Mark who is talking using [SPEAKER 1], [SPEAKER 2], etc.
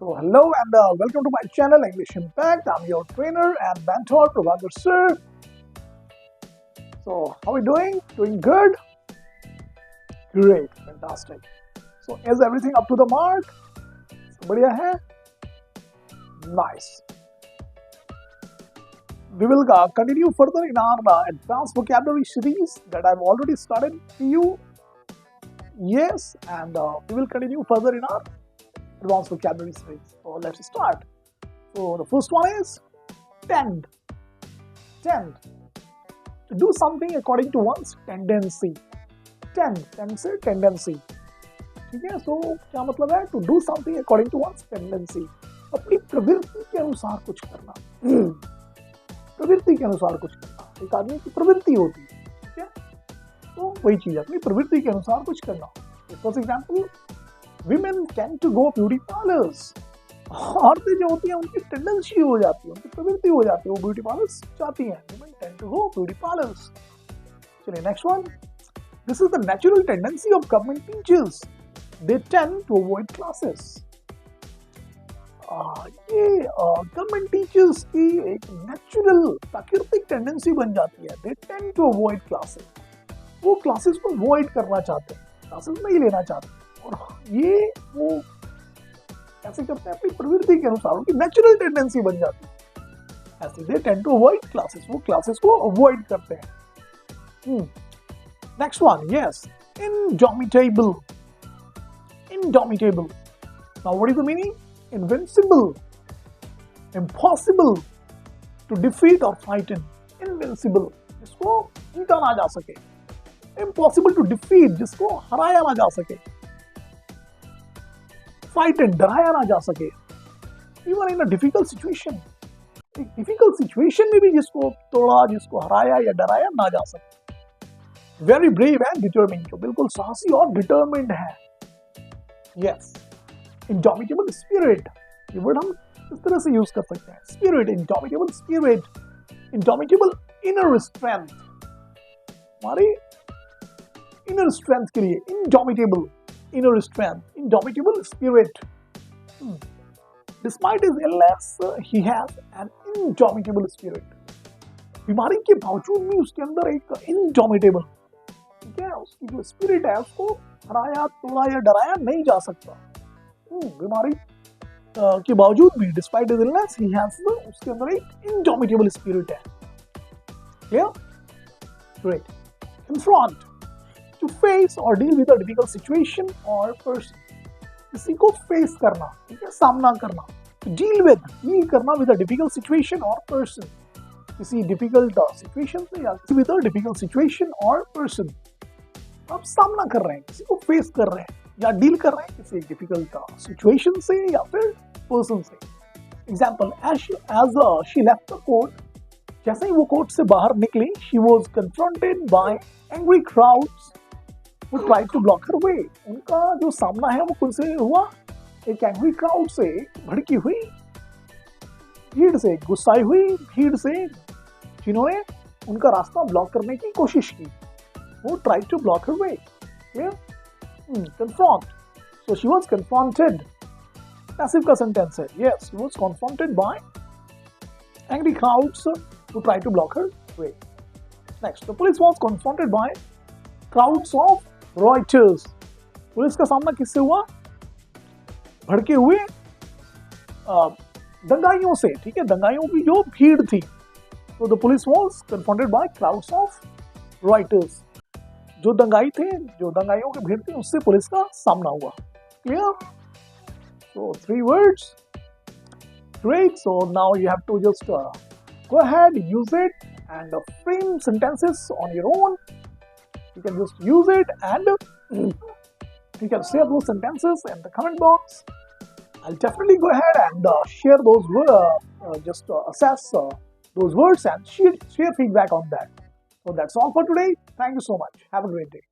[SPEAKER 1] So hello and welcome to my channel English Impact. I'm your trainer and mentor Prabhakar sir. So how are we doing? Doing good? Great, fantastic. So is everything up to the mark? बढ़िया है? Nice. We will continue further in our advanced vocabulary series that I've already started for you. Yes, and we will continue further in our advanced vocabulary series. So let's start. So the first one is tend. Tend. To do something according to one's tendency. Tend से tendency. ठीक है, so क्या मतलब है? To do something according to one's tendency. अपनी प्रवृत्ति के अनुसार कुछ करना. प्रवृत्ति के अनुसार कुछ करना. एक आदमी की प्रवृत्ति होती है, ठीक है? तो वही चीज अपनी प्रवृत्ति के अनुसार कुछ करना. For example, women tend to go beauty parlors. औरतें जो होती हैं उनकी टेंडेंसी हो जाती है, उनकी प्रवृत्ति हो जाती है, वो ब्यूटी पार्लर्स जाती हैं. Women tend to go beauty parlors. चलिए next one. This is the natural tendency of government teachers. They tend to avoid classes. ये गवर्नमेंट टीचर्स की एक नेचुरल प्राकृतिक टेंडेंसी बन जाती है. They tend to avoid classes. वो क्लासेस को अवॉइड करना चाहते हैं, क्लासेस नहीं लेना चाहते. और ये वो कैसे करते हैं? अपनी प्रवृत्ति के अनुसार, उनकी नेचुरल टेंडेंसी बन जाती है. ऐसे they tend to avoid classes, वो क्लासेस को अवॉइड करते हैं. Next one, yes, indomitable. Indomitable. Now what is the meaning? Invincible, impossible to defeat or frighten. Invincible, जिसको जीता ना जा सके. Impossible to defeat, जिसको हराया ना जा सके. Frighten, डराया ना जा सके. Even in a difficult situation, एक difficult situation में भी जिसको तोड़ा, जिसको हराया या डराया ना जा सके. Very brave and determined, जो बिल्कुल साहसी और determined है. Yes. Indomitable spirit, ये वर्ड हम इस तरह से यूज कर सकते हैं. Spirit, indomitable spirit, indomitable inner strength. हमारी inner strength के लिए indomitable inner strength, indomitable spirit. Despite his illness, he has an indomitable spirit. बीमारी के बावजूद भी उसके अंदर एक indomitable, ठीक है, उसकी जो स्पिरिट है उसको हराया, तोड़ा या डराया नहीं जा सकता. बीमारी के बावजूद भी, despite his illness, he has, उसके अंदर एक इंडोमिटेबल स्पिरिट है. Clear? Great. Confront, to face और deal with a difficult situation और पर्सन. किसी को फेस करना, ठीक है, सामना करना. डील करना विद अ डिफिकल्ट सिचुएशन और पर्सन. किसी डिफिकल्ट सिचुएशन से या विद अ डिफिकल्ट सिचुएशन और पर्सन. आप सामना कर रहे हैं, किसी को फेस कर रहे हैं या डील कर रहे हैं किसी डिफिकल्ट सिचुएशन से या फिर पर्सन से. Example, as she left the court, जैसे ही वो कोर्ट से बाहर निकली, she was confronted by angry crowds who tried to block her way. उनका जो सामना है वो किससे हुआ? एक एंग्री क्राउड से, भड़की हुई भीड़ से, गुस्साई हुई भीड़ से, जिन्होंने उनका रास्ता ब्लॉक करने की कोशिश की. वो tried to block her way. Clear? Confront. So she was confronted. Passive का sentence है. Yes, she was confronted by angry crowds who tried to block her way. Next, the police was confronted by crowds of rioters. Police का सामना किससे हुआ? भड़के हुए दंगाइयों से, ठीक है, दंगाइयों की जो भीड़ थी. So the police was confronted by crowds of rioters. जो दंगाई थे, जो दंगाइयों की भीड़ थी, उससे पुलिस का सामना हुआ. Clear? So 3 words. Great. So now you have to just go ahead, use it, and frame sentences on your own. You can just use it and you can share those sentences in the comment box. I'll definitely go ahead and share those just assess those words and share feedback on that. So that's all for today. Thank you so much. Have a great day.